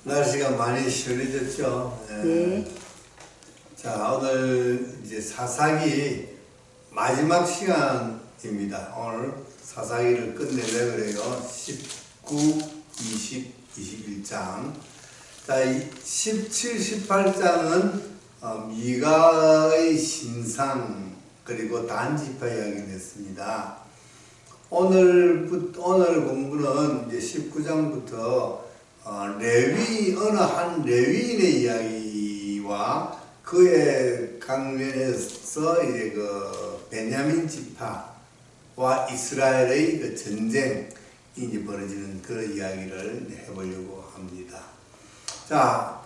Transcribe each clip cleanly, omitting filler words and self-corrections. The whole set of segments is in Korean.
날씨가 많이 시원해졌죠. 네. 자, 오늘 이제 사사기 마지막 시간입니다. 오늘 사사기를 끝내려고 그래요. 19, 20, 21장. 자, 17, 18장은 미가의 신상 그리고 단지파 이야기를 했습니다. 오늘 공부는 이제 19장부터 어느 한 레위인의 이야기와 그의 강면에서 이제 그 베냐민 지파와 이스라엘의 그 전쟁이 이제 벌어지는 그런 이야기를 해보려고 합니다. 자,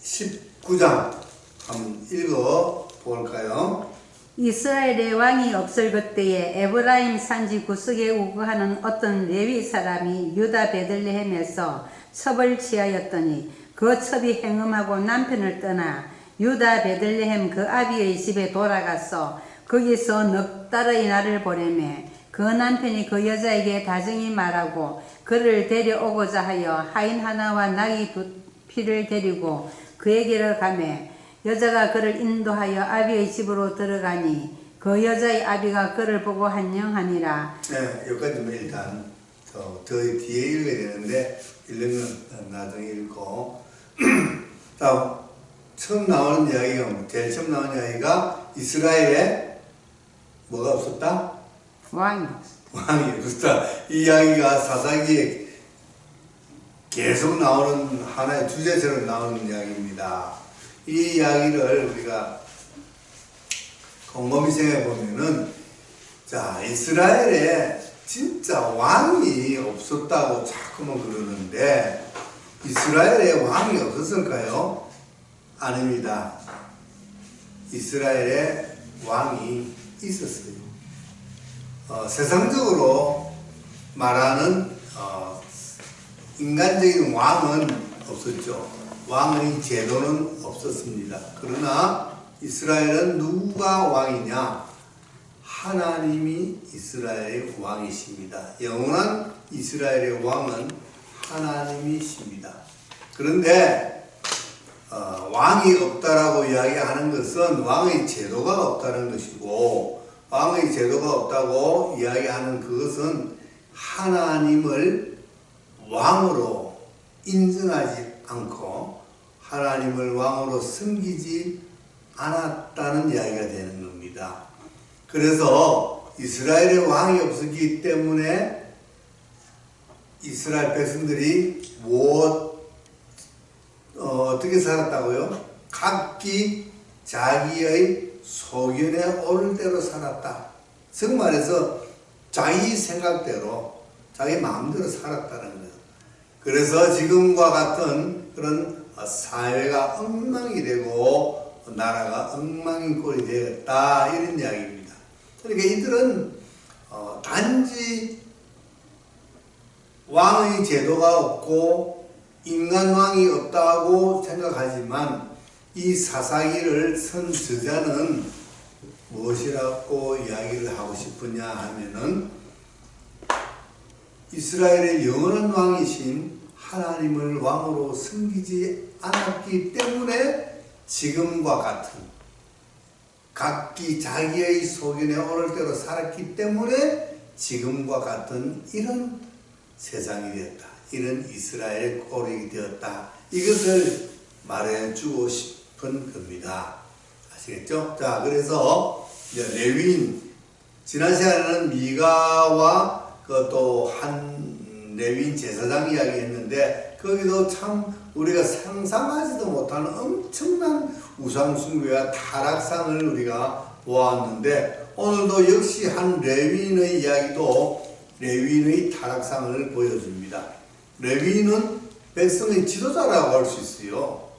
19장 한번 읽어 볼까요? 이스라엘의 왕이 없을 그때에 에브라임 산지 구석에 우거하는 어떤 레위 사람이 유다 베들레헴에서 첩을 취하였더니 그 첩이 행음하고 남편을 떠나 유다 베들레헴 그 아비의 집에 돌아가서 거기서 넉 달의 날을 보내매 그 남편이 그 여자에게 다정히 말하고 그를 데려오고자 하여 하인 하나와 나귀 두 피를 데리고 그에게로 가매 여자가 그를 인도하여 아비의 집으로 들어가니 그 여자의 아비가 그를 보고 환영하니라. 네, 여기까지만 일단 더 뒤에 읽어야 되는데 읽는 나중에 읽고 자, 처음 나오는 이야기가 제일 처음 나오는 이야기가 이스라엘에 뭐가 없었다? 왕이 없었다. 이 이야기가 사사기에 계속 나오는 하나의 주제처럼 나오는 이야기입니다. 이 이야기를 우리가 곰곰이 생각해 보면은, 자, 이스라엘에 진짜 왕이 없었다고 자꾸만 그러는데, 이스라엘에 왕이 없었을까요? 아닙니다. 이스라엘에 왕이 있었어요. 세상적으로 말하는 인간적인 왕은 없었죠. 왕의 제도는 없었습니다. 그러나 이스라엘은 누가 왕이냐? 하나님이 이스라엘의 왕이십니다. 영원한 이스라엘의 왕은 하나님이십니다. 그런데 왕이 없다라고 이야기하는 것은 왕의 제도가 없다는 것이고, 왕의 제도가 없다고 이야기하는 그것은 하나님을 왕으로 인정하지 않고 하나님을 왕으로 섬기지 않았다는 이야기가 되는 겁니다. 그래서 이스라엘의 왕이 없었기 때문에 이스라엘 백성들이 어떻게 살았다고요? 각기 자기의 소견에 오를 대로 살았다. 즉 말해서 자기 생각대로 자기 마음대로 살았다는 거예요. 그래서 지금과 같은 그런 사회가 엉망이 되고 나라가 엉망인 꼴이 되었다, 이런 이야기입니다. 그러니까 이들은 단지 왕의 제도가 없고 인간왕이 없다고 생각하지만 이 사사기를 쓴 저자는 무엇이라고 이야기를 하고 싶으냐 하면은 이스라엘의 영원한 왕이신 하나님을 왕으로 섬기지 않았기 때문에 지금과 같은 각기 자기의 소견에 오를 대로 살았기 때문에 지금과 같은 이런 세상이 되었다. 이런 이스라엘의 꼴이 되었다. 이것을 말해주고 싶은 겁니다. 아시겠죠? 자, 그래서 이제 레위인, 지난 시간에는 미가와 그 또 한 레위인 제사장 이야기 했는데, 거기도 참 우리가 상상하지도 못하는 엄청난 우상숭배와 타락상을 우리가 보았는데, 오늘도 역시 한 레위인의 이야기도 레위인의 타락상을 보여줍니다. 레위인은 백성의 지도자라고 할 수 있어요.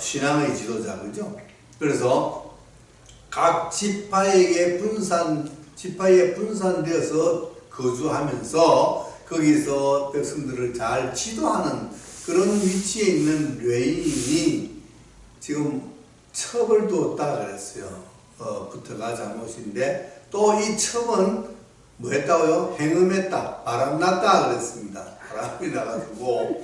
신앙의 지도자, 그죠? 그래서 각 지파에 분산되어서 거주하면서 거기서 백성들을 잘 지도하는 그런 위치에 있는 레위인이 지금 첩을 두었다 그랬어요. 부터가 잘못인데, 또 이 첩은 뭐 했다고요? 행음했다. 바람났다 그랬습니다. 바람이 나가지고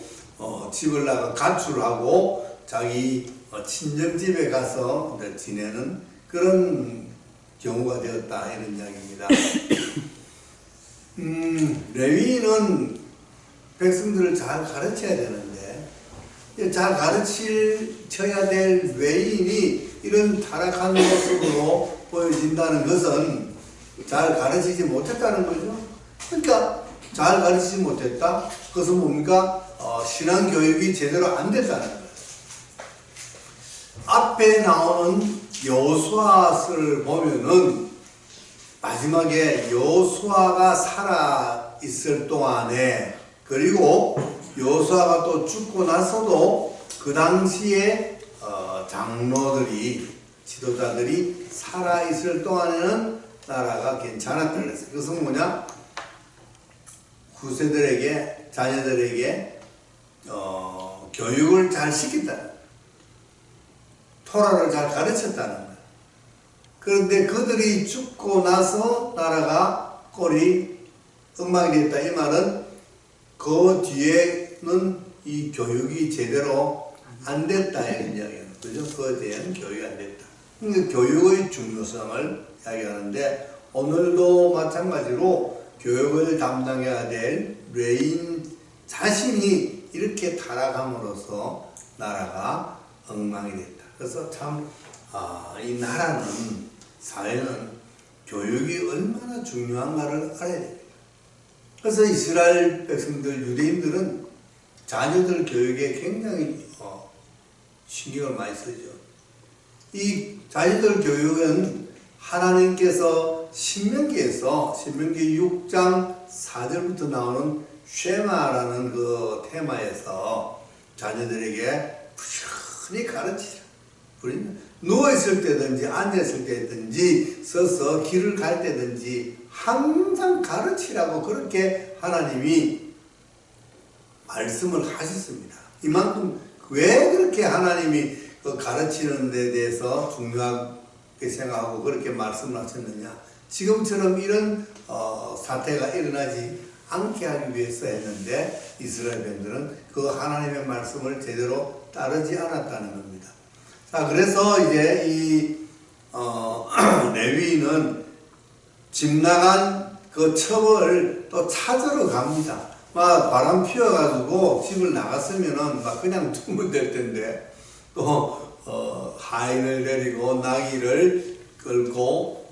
집을 나가 가출하고 자기 친정집에 가서 이제 지내는 그런 경우가 되었다 이런 이야기입니다. 레위인은 백성들을 잘 가르쳐야 되는데 잘 가르쳐야 될 레위인이 이런 타락한 모습으로 보여진다는 것은 잘 가르치지 못했다는 거죠. 그러니까 잘 가르치지 못했다. 그것은 뭡니까? 신앙 교육이 제대로 안 됐다는 거예요. 앞에 나오는 여호수아를 보면은 마지막에 여호수아가 살아 있을 동안에 그리고 여호수아가 또 죽고 나서도 그 당시에 장로들이 지도자들이 살아 있을 동안에는 나라가 괜찮았다 그랬어요. 그것은 뭐냐? 후세들에게 자녀들에게 교육을 잘 시켰다. 토라를 잘 가르쳤다는 거예요. 그런데 그들이 죽고 나서 나라가 꼴이 엉망이 됐다. 이 말은 그 뒤에는 이 교육이 제대로 안 됐다 이런 이야기예요. 그죠? 그에 대한 교육이 안 됐다. 그러니까 교육의 중요성을 이야기하는데 오늘도 마찬가지로 교육을 담당해야 될 레위인 자신이 이렇게 타락함으로써 나라가 엉망이 됐다. 그래서 참 이 나라는 사회는 교육이 얼마나 중요한가를 알아야 됩니다. 그래서 이스라엘 백성들 유대인들은 자녀들 교육에 굉장히 신경을 많이 쓰죠. 이 자녀들 교육은 하나님께서 신명기에서 신명기 6장 4절부터 나오는 쉐마라는 그 테마에서 자녀들에게 부지런히 가르치라. 우리는 누워있을 때든지 앉아있을 때든지 서서 길을 갈 때든지 항상 가르치라고 그렇게 하나님이 말씀을 하셨습니다. 이만큼 왜 그렇게 하나님이 가르치는 데 대해서 중요하게 생각하고 그렇게 말씀을 하셨느냐. 지금처럼 이런 사태가 일어나지 않게 하기 위해서 했는데 이스라엘 백성들은 그 하나님의 말씀을 제대로 따르지 않았다는 겁니다. 자, 그래서 이제 이 레위인은 집 나간 그 첩을 또 찾으러 갑니다. 막 바람 피워가지고 집을 나갔으면은 막 그냥 두면 될 텐데 또 하인을 데리고 나귀를 끌고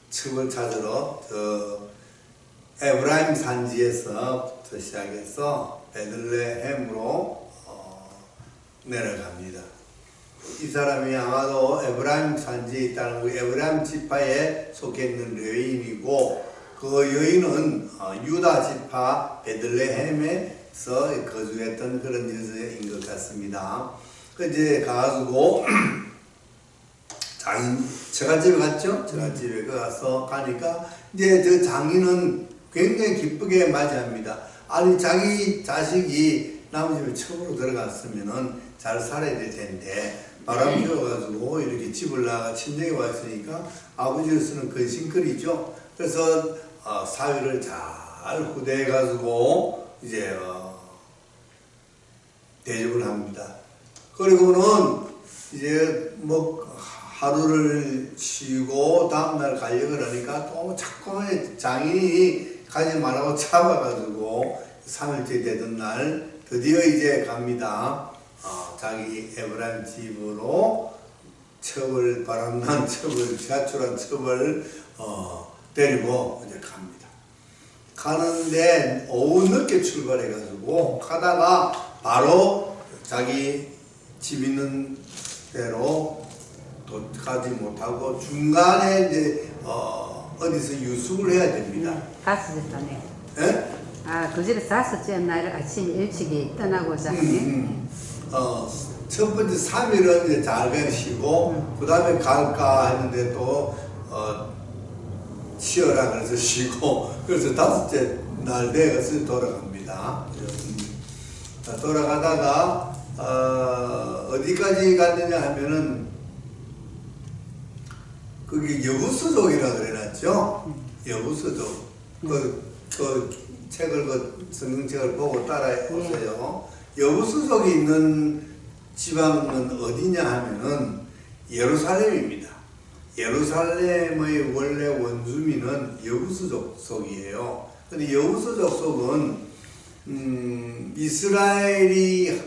첩을 찾으러 에브라임 산지에서부터 시작해서 베들레헴으로 내려갑니다. 이 사람이 아마도 에브라임 산지에 있다는 거, 에브라임 지파에 속해 있는 레위인이고 그 여인은 유다 지파 베들레헴에서 거주했던 그런 여자인 것 같습니다. 그 이제 가가지고 처갓집에 갔죠. 처갓집에 가니까 이제 저 장인은 굉장히 기쁘게 맞이합니다. 아니 자기 자식이 남의 집에 처음으로 들어갔으면은 잘 살아야 될 텐데 바람 피워가지고 이렇게 집을 나가 친정에 왔으니까 아버지로서는 근심거리죠. 그래서 사위를 잘 후대해가지고 이제 대접을 합니다. 그리고는 이제 뭐 하루를 쉬고 다음날 가려고 그러니까 또 자꾸만 장인이 가지 말라고 잡아가지고 3일째 되던 날 드디어 이제 갑니다. 자기 에브라임 집으로 첩을 바람난 첩을 가출한 첩을 데리고 이제 갑니다. 가는데 오후 늦게 출발해가지고 가다가 바로 자기 집 있는 데로 도착하지 못하고 중간에 이제 어디서 유숙을 해야 됩니다. 다섯째네. 예? 그 집에 다섯째 날 아침 일찍이 떠나고자 하네. 첫 번째 3일은 이제 잘 쉬고 그 다음에 갈까 했는데 또 쉬어라 그래서 쉬고 그래서 다섯째 날 돼서 돌아갑니다. 돌아가다가 어디까지 갔느냐 하면은 그게 여부수족이라 그래놨죠. 여부서적 그 책을 성경책을 보고 따라해 보세요. 여부서적이 있는 지방은 어디냐 하면은 예루살렘입니다. 예루살렘의 원래 원주민은 여부서족 속이에요. 근데 여부서족 속은 이스라엘이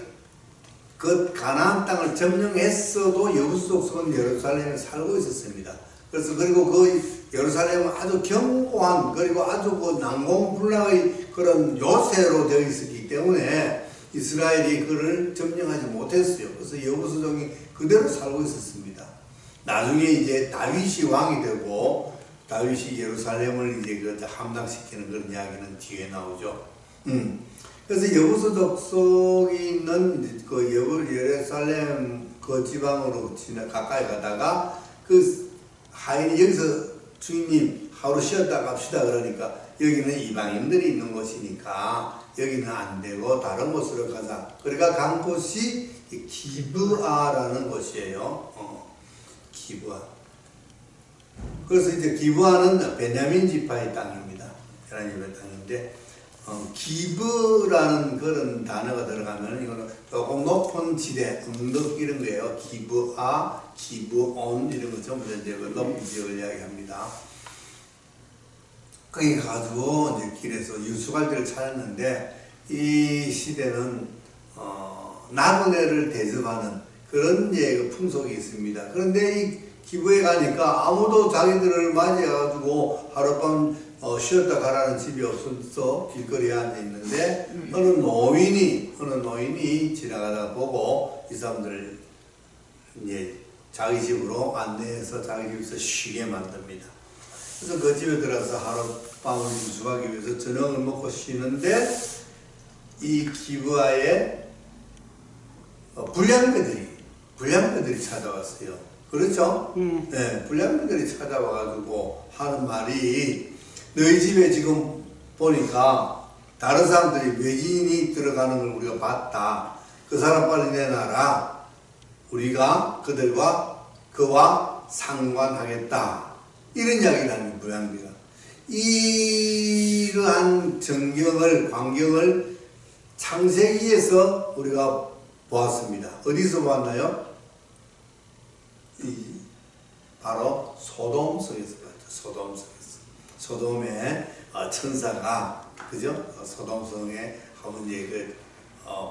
그 가나안 땅을 점령했어도 여부서족 속은 예루살렘에 살고 있었습니다. 그래서 그리고 그 예루살렘은 아주 견고한 그리고 아주 그 난공불락의 그런 요새로 되어 있었기 때문에 이스라엘이 그를 점령하지 못했어요. 그래서 여부서족이 그대로 살고 있었습니다. 나중에 이제 다윗이 왕이 되고 다윗이 예루살렘을 이제 그 함락시키는 그런 이야기는 뒤에 나오죠. 그래서 여부서족 속에 있는 그 예루살렘 그 지방으로 가까이 가다가 그 하인이 여기서 주인님 하루 쉬었다 갑시다 그러니까 여기는 이방인들이 있는 곳이니까 여기는 안 되고 다른 곳으로 가자. 그러니까 간 곳이 기브아라는 곳이에요. 기브아. 그래서 이제 기브아는 베냐민 지파의 땅입니다. 베냐민 지파의 땅인데 기브라는 그런 단어가 들어가면 이거는 조금 높은 지대, 언덕 이런 거예요. 기브아, 기브온 이런 거 전부 다 이제 높은 지역을 이야기합니다. 거기 가가지고 이제 길에서 유수갈대를 찾았는데 이 시대는 나그네를 대접하는 그런 이제 풍속이 있습니다. 그런데 이 기부에 가니까 아무도 자기들을 맞이해가지고 하룻밤 쉬었다 가라는 집이 없어서 길거리에 앉아 있는데 어느 노인이 지나가다 보고 이 사람들을 이제 자기 집으로 안내해서 자기 집에서 쉬게 만듭니다. 그래서 그 집에 들어가서 하룻밤을 유숙하기 위해서 저녁을 먹고 쉬는데 이 기브아에 불량배들이 찾아왔어요. 그렇죠? 네, 불량배들이 찾아와가지고 하는 말이 너희 집에 지금 보니까 다른 사람들이 외지인이 들어가는 걸 우리가 봤다. 그 사람 빨리 내놔라. 우리가 그와 상관하겠다. 이런 이야기를 하는 불량배가. 이러한 광경을 창세기에서 우리가 보았습니다. 어디서 보았나요? 바로 소돔성에서 봤죠. 소돔성에서. 소돔의 천사가, 그죠? 소돔성에 한번 이제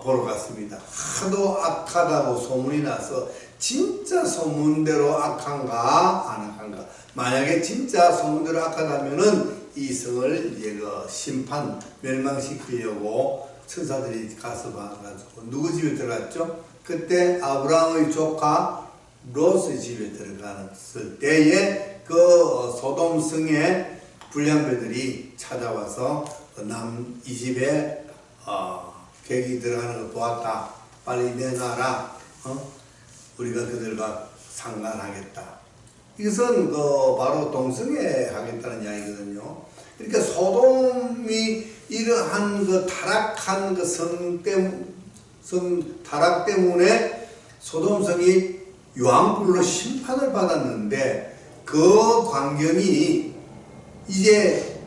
보러 갔습니다. 하도 악하다고 소문이 나서 진짜 소문대로 악한가 안 악한가. 만약에 진짜 소문대로 악하다면은 이 성을 이제 심판 멸망시키려고 천사들이 가서 봐가지고 누구 집에 들어갔죠? 그때 아브라함의 조카 롯의 집에 들어갔을 때에 그 소돔성의 불량배들이 찾아와서 이 집에 객이 들어가는 걸 보았다. 빨리 내놔라. 우리가 그들과 상관하겠다. 이것은 바로 동성애 하겠다는 이야기거든요. 그러니까 소돔이 이러한 그 타락한 그 타락 때문에 소돔성이 유황불로 심판을 받았는데 그 광경이 이제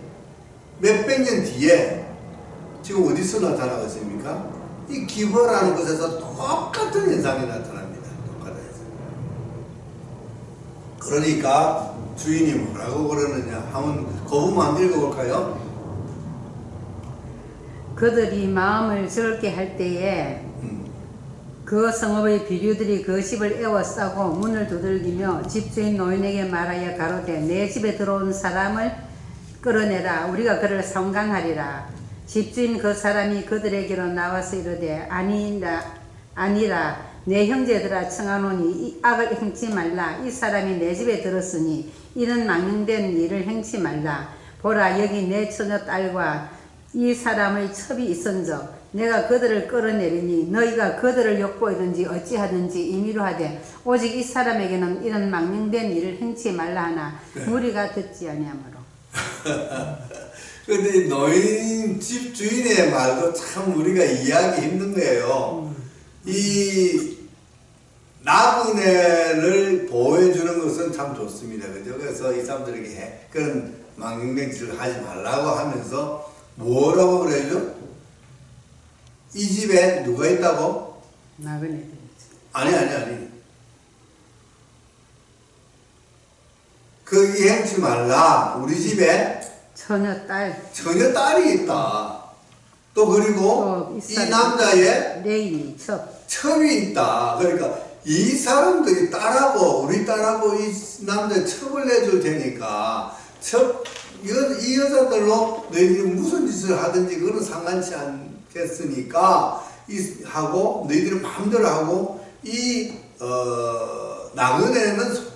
몇백 년 뒤에 지금 어디서 나타나겠습니까? 이 기브라는 곳에서 똑같은 현상이 나타납니다. 똑같은 현상. 그러니까 주인이 뭐라고 그러느냐 한번 거부만 읽어볼까요? 그들이 마음을 즐겁게 할 때에 그 성읍의 비류들이 그 집을 에워싸고 문을 두들기며 집주인 노인에게 말하여 가로되 내 집에 들어온 사람을 끌어내라. 우리가 그를 상관하리라. 집주인 그 사람이 그들에게로 나와서 이르되 아니라 내 형제들아 청하노니 이 악을 행치 말라. 이 사람이 내 집에 들었으니 이는 망령된 일을 행치 말라. 보라 여기 내 처녀 딸과 이 사람의 첩이 있은즉 내가 그들을 끌어내리니 너희가 그들을 욕보이든지 어찌하든지 임의로 하되 오직 이 사람에게는 이런 망령된 일을 행치 말라 하나 무리가 듣지 아니하므로. 근데 노인 집 주인의 말도 참 우리가 이해하기 힘든 거예요. 이 나그네를 보호해주는 것은 참 좋습니다. 그죠? 그래서 이 사람들에게 그런 망령된 짓을 하지 말라고 하면서 뭐라고 그래요? 이 집에 누가 있다고? 나그네들. 아니. 그 행치 말라. 우리 집에 처녀 딸이 있다. 또 그리고 이 남자의 레위 첩이 있다. 그러니까 이 사람들이 우리 딸하고 이 남자의 첩을 내줄 테니까 이 여자들로 너희들이 무슨 짓을 하든지 그건 상관치 않겠으니까 하고 너희들이 마음대로 하고 이 나그네는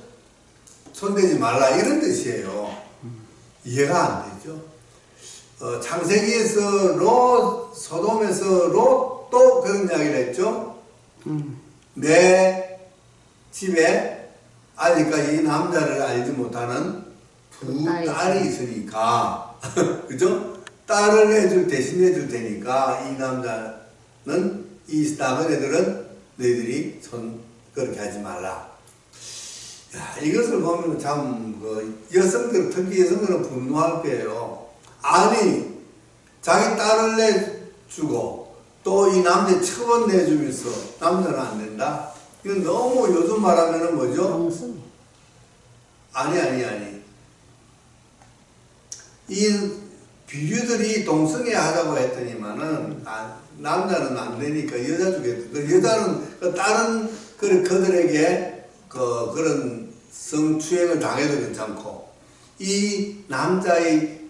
손대지 말라 이런 뜻이에요. 이해가 안 되죠. 창세기에서 소돔에서 롯도 그런 이야기를 했죠. 내 집에 아직까지 이 남자를 알지 못하는 두 딸이 있으니까 그죠? 딸을 대신 해줄 테니까 이 남자는 이 나그네들은 너희들이 그렇게 하지 말라. 야, 이것을 보면 참 여성들 특히 여성들은 분노할 거예요. 아니 자기 딸을 내주고 또 이 남자 처분 내주면서 남자는 안 된다? 이건 너무 요즘 말하면은 뭐죠? 동승. 아니. 이 비유들이 동성애 하자고 했더니만은 남자는 안 되니까 여자 쪽에 여자는 다른 그들에게 그런 성추행을 당해도 괜찮고 이 남자의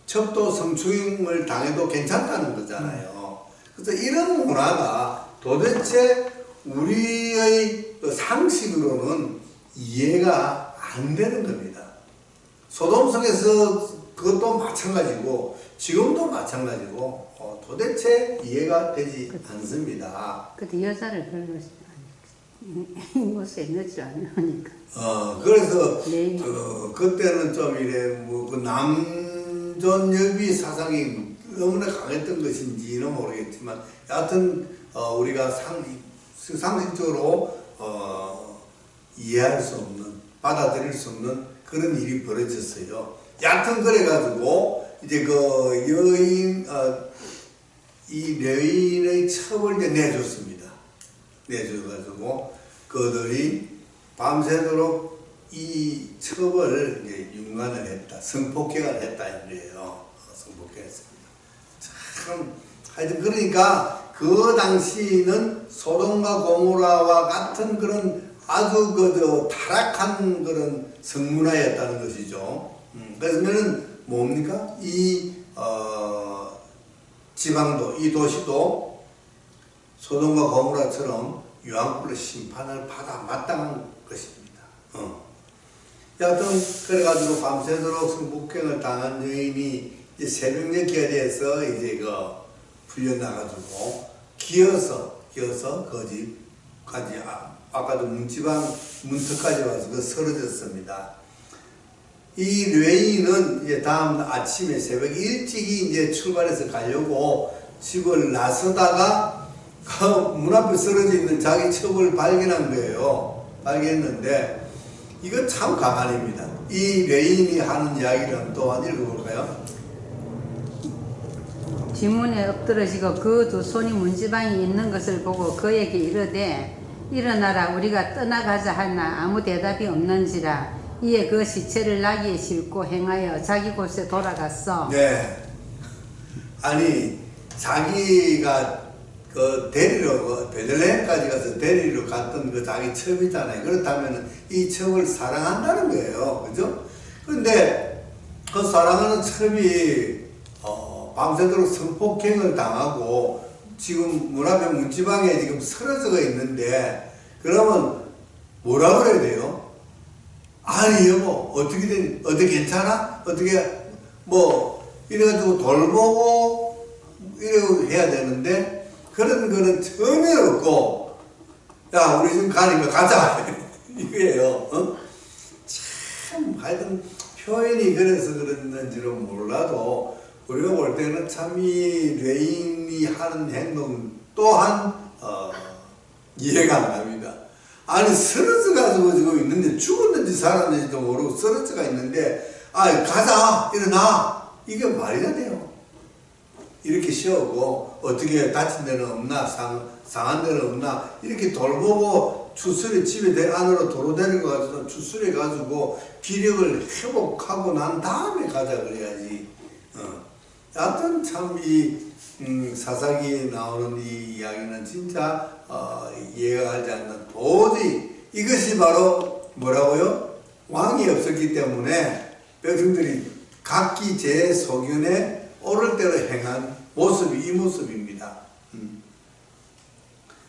첩도 성추행을 당해도 괜찮다는 거잖아요. 그래서 이런 문화가 도대체 우리의 상식으로는 이해가 안 되는 겁니다. 소돔성에서 그것도 마찬가지고 지금도 마찬가지고 도대체 이해가 되지 않습니다. 근데 여자를 별로 이곳에 넣지 않으니까. 그래서 네. 그때는 좀 이래 그 남존여비 사상이 너무나 강했던 것인지는 모르겠지만 여하튼 우리가 상식적으로 이해할 수 없는 받아들일 수 없는 그런 일이 벌어졌어요. 여하튼 그래가지고 이제 그 여인 이 여인의 첩을 이제 내줬습니다. 내줘가지고 그들이 밤새도록 이 첩을 이제 융간을 했다, 성폭행을 했다 이거예요. 성폭행했습니다. 참 하여튼 그러니까 그 당시는 소돔과 고모라와 같은 그런 아주 타락한 그런 성문화였다는 것이죠. 그러면은 뭡니까? 이 지방도 이 도시도 소돔과 고모라처럼 유황불의 심판을 받아 마땅한 것입니다. 여하튼 그래가지고 밤새도록 성폭행을 당한 여인이 이제 새벽녘에 대해서 이제 풀려나가지고 기어서 그 집까지 아까도 문지방 문턱까지 와서 쓰러졌습니다. 이 뢰인은 이제 다음 아침에 새벽 일찍이 이제 출발해서 가려고 집을 나서다가 그 문 앞에 쓰러져 있는 자기 첩을 발견한 거예요. 발견했는데 이거 참 가관입니다. 이 뢰인이 하는 이야기를 또한 읽어볼까요? 지문에 엎드러지고 그 두 손이 문지방에 있는 것을 보고 그에게 이르되 일어나라 우리가 떠나가자 하나 아무 대답이 없는지라. 이에 그 시체를 나귀에 싣고 행하여 자기 곳에 돌아갔어. 네. 아니 자기가 베들레헴까지 가서 데리러 갔던 그 자기 첩이잖아요. 그렇다면 이 첩을 사랑한다는 거예요. 그죠? 그런데 그 사랑하는 첩이 밤새도록 성폭행을 당하고 지금 문 앞에 문지방에 지금 쓰러져 있는데 그러면 뭐라 그래야 돼요? 아니 여보 어떻게 괜찮아? 어떻게 이래가지고 돌보고 이래고 해야 되는데 그런 거는 전혀 없고 야 우리 지금 가니까 가자 이거예요. 참 하여튼 표현이 그래서 그랬는지는 몰라도 우리가 볼 때는 참 이 뢰인이 하는 행동 또한 이해가 안 갑니다. 아니 쓰러져 가지고 지금 있는데 죽었는지 살았는지도 모르고 쓰러져가 있는데 가자 일어나 이게 말이나 돼요. 이렇게 세우고 어떻게 다친 데는 없나 상한 데는 없나 이렇게 돌보고 추스려 집에 안으로 도로 데려가서 추스려 가지고 기력을 회복하고 난 다음에 가자 그래야지. 하여튼 참 이 사사기에 나오는 이 이야기는 진짜 이해가 가지 않는 도저히 이것이 바로 뭐라고요? 왕이 없었기 때문에 백성들이 각기 제 소견에 옳을 대로 행한 모습이 이 모습입니다.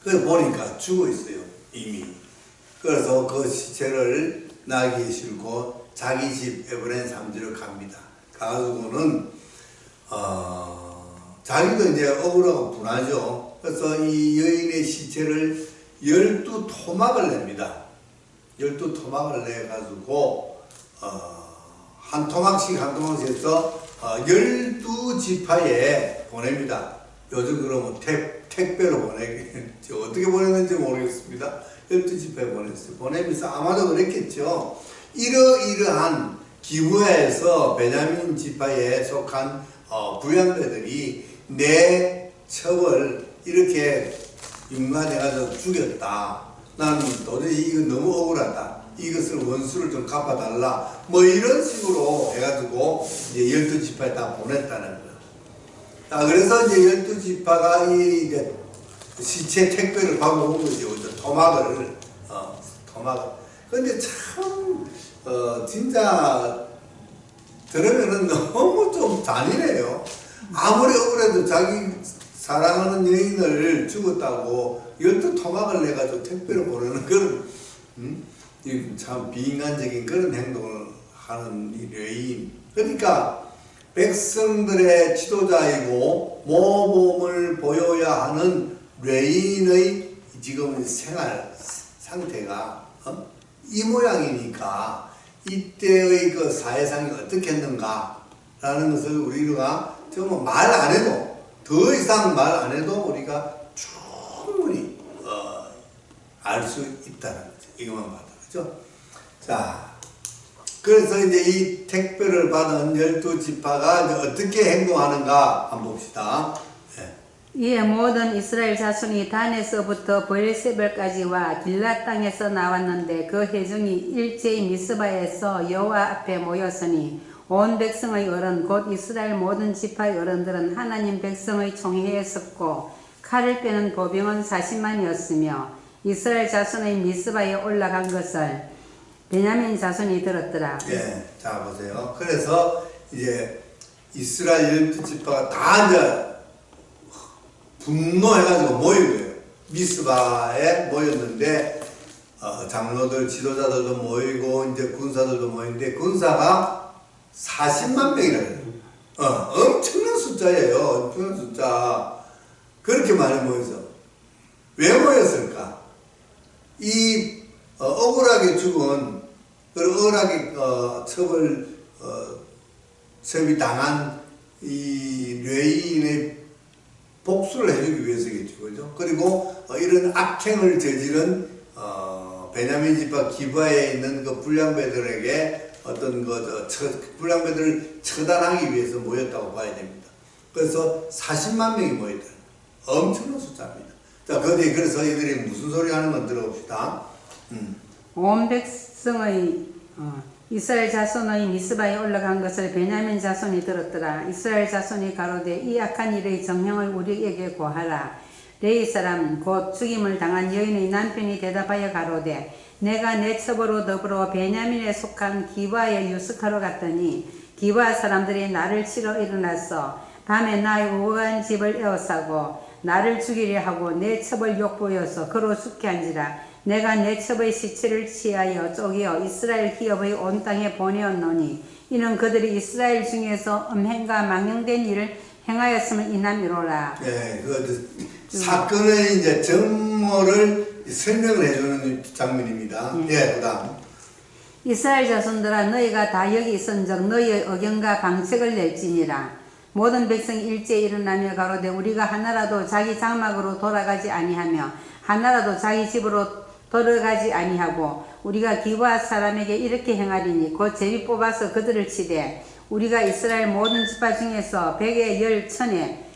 그래서 보니까 죽어 있어요 이미. 그래서 그 시체를 나귀에 싣고 자기 집 에브라임 산지로 갑니다. 가가지고는 자기도 이제 억울하고 분하죠. 그래서 이 여인의 시체를 12토막을 냅니다. 12토막을 내가지고 한 토막씩 해서 12지파에 보냅니다. 요즘 그러면 택배로 어떻게 보냈는지 모르겠습니다. 12지파에 보냈어요. 보내면서 아마도 그랬겠죠. 이러이러한 기브야에서 베냐민 지파에 속한 불량배들이 내 첩을 이렇게 융간해가지고 죽였다. 나는 도저히 이거 너무 억울하다. 이것을 원수를 좀 갚아달라. 뭐 이런 식으로 해가지고 이제 12지파에 다 보냈다는 거예요. 그래서 이제 12지파가 이제 시체 택배를 받고 온 거죠. 토막을. 근데 참, 진짜 들으면은 너무 좀 잔인해요. 아무리 억울해도 자기 사랑하는 여인을 죽었다고 12토막을 내가지고 택배로 보내는 그런, 참 비인간적인 그런 행동을 하는 이 여인. 그러니까 백성들의 지도자이고 모범을 보여야 하는 레인의 지금 생활 상태가 이 모양이니까 이때의 그 사회상이 어떻겠는가 라는 것을 우리가 정말 말 안 해도 더 이상 말 안 해도 우리가 충분히 알 수 있다는 거죠. 이것만 봐도 그죠? 자, 그래서 이제 이 택배를 받은 12지파가 어떻게 행동하는가 한번 봅시다. 이에 모든 이스라엘 자손이 단에서부터 브엘세벨까지와 길랏 땅에서 나왔는데 그 회중이 일제히 미스바에서 여호와 앞에 모였으니 온 백성의 어른 곧 이스라엘 모든 지파의 어른들은 하나님 백성의 총회에 섰고 칼을 빼는 보병은 40만이었으며 이스라엘 자손의 미스바에 올라간 것을 베냐민 자손이 들었더라. 예, 자 보세요. 그래서 이제 이스라엘 12지파가 다 이제 분노해가지고 모인 거예요. 미스바에 모였는데 장로들, 지도자들도 모이고 이제 군사들도 모이는데 군사가 40만 명이라고 해요. 엄청난 숫자예요. 엄청난 숫자. 그렇게 많이 모여서 왜 모였을까? 이 억울하게 죽은 억울하게 첩이 당한 이 레인의 복수를 해주기 위해서겠죠, 그죠? 그리고 이런 악행을 저지른 베냐민 지파 기브아에 있는 그 불량배들에게 어떤 불량배들을 처단하기 위해서 모였다고 봐야 됩니다. 그래서 40만 명이 모였다. 엄청난 숫자입니다. 자, 그래서 이들이 무슨 소리 하는 건 들어봅시다. 온 백성의 이스라엘 자손의 미스바에 올라간 것을 베냐민 자손이 들었더라. 이스라엘 자손이 가로되 이 악한 일의 정형을 우리에게 고하라. 레위 사람 곧 죽임을 당한 여인의 남편이 대답하여 가로되 내가 내 첩으로 더불어 베냐민에 속한 기브아에 유숙하러 갔더니 기브아 사람들이 나를 치러 일어났어. 밤에 나의 우거한 집을 에워싸고 나를 죽이려 하고 내 첩을 욕보여서 그로 죽게 한지라. 내가 내 첩의 시체를 취하여 쪼개어 이스라엘 기업의 온 땅에 보내었노니 이는 그들이 이스라엘 중에서 음행과 망령된 일을 행하였음을 인함이로라. 네, 사건의 이제 전모를 설명을 해주는 장면입니다. 예, 그다음. 이스라엘 자손들아 너희가 다 여기 있은즉 너희의 의견과 방책을 낼지니라. 모든 백성이 일제히 일어나며 가로되 우리가 하나라도 자기 장막으로 돌아가지 아니하며 하나라도 자기 집으로 돌아가지 아니하고 우리가 기브아 사람에게 이렇게 행하리니 곧 제비 뽑아서 그들을 치되 우리가 이스라엘 모든 지파 중에서 100에 10, 1000에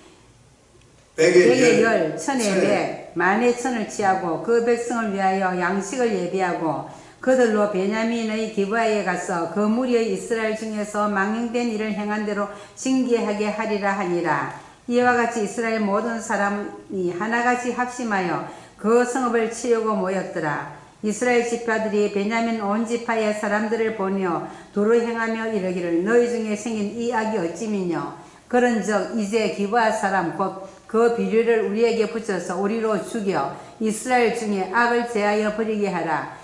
100에 10, 1000에 100, 만에 1000을 취하고 그 백성을 위하여 양식을 예비하고 그들로 베냐민의 기브아에 가서 그 무리의 이스라엘 중에서 망령된 일을 행한 대로 징계하게 하리라 하니라. 이와 같이 이스라엘 모든 사람이 하나같이 합심하여 그 성읍을 치려고 모였더라. 이스라엘 지파들이 베냐민 온 지파의 사람들을 보며 도로 행하며 이르기를 너희 중에 생긴 이 악이 어찌미뇨. 그런즉 이제 기브아 사람 곧 그 비류를 우리에게 붙여서 우리로 죽여 이스라엘 중에 악을 제하여 버리게 하라.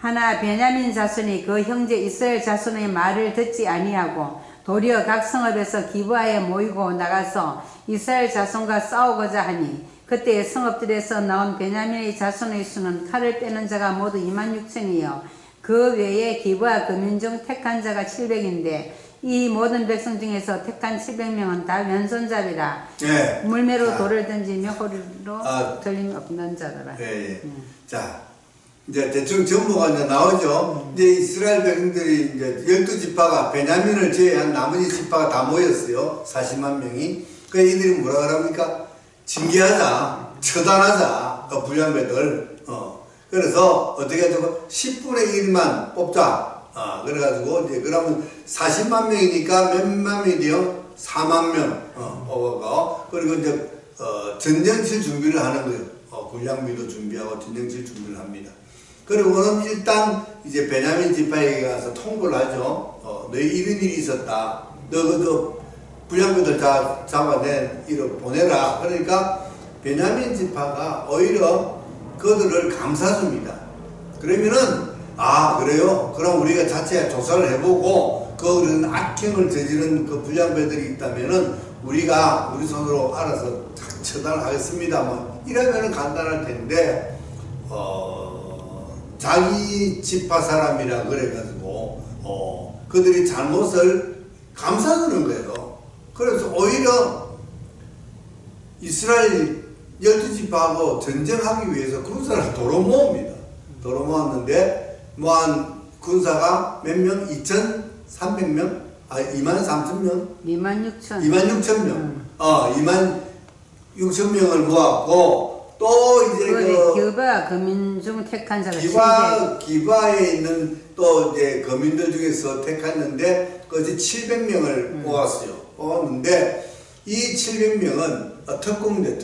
하나 베냐민 자손이 그 형제 이스라엘 자손의 말을 듣지 아니하고 도리어 각 성읍에서 기브아에 모이고 나가서 이스라엘 자손과 싸우고자 하니 그때 성읍들에서 나온 베냐민의 자손의 수는 칼을 빼는 자가 모두 26,000이요 그 외에 기브아 거민 중 택한 자가 700인데 이 모든 백성 중에서 택한 700명은 다 왼손잡이라. 네. 물매로 돌을 던지며 허리로 들림 없는 자더라. 예. 자, 이제 대충 정보가 이제 나오죠. 이제 이스라엘 백성들이 이제 12지파가 베냐민을 제외한 나머지 지파가 다 모였어요. 40만 명이. 그 이들이 뭐라 그럽니까? 징계하자, 처단하자, 그 불량배들. 그래서 어떻게 하죠? 10분의 1만 뽑자. 그래가지고 이제 그러면 40만 명이니까 몇만 명이 돼요? 4만 명 뽑아가. 그리고 이제 전쟁칠 준비를 하는 거예요. 군량비도 준비하고 전쟁칠 준비를 합니다. 그리고는 일단 이제 베냐민 지파에게 가서 통보를 하죠. 너희 이런 일이 있었다. 너 그 불량배들 다 잡아내 이렇게 보내라. 그러니까 베냐민 지파가 오히려 그들을 감싸줍니다. 그러면은 그래요? 그럼 우리가 자체 조사를 해보고 그런 악행을 저지른 그 불량배들이 있다면은 우리가 우리 손으로 알아서 처단을 하겠습니다. 뭐 이러면은 간단할 텐데 자기 지파 사람이라 그래가지고 그들이 잘못을 감싸주는 거예요. 그래서 오히려 이스라엘 12지파하고 전쟁하기 위해서 군사를 도로 모읍니다. 도로 모았는데 모한 군사가 몇 명? 2,300명? 23,000명? 26,000명. 26,000명을 모았고 또 이제 기브아 거민 중 택한 자가 기브아에 있는 또 이제 거민들 중에서 택했는데 거기 700명을 뽑았어요. 뽑았는데 이 700명은 특공대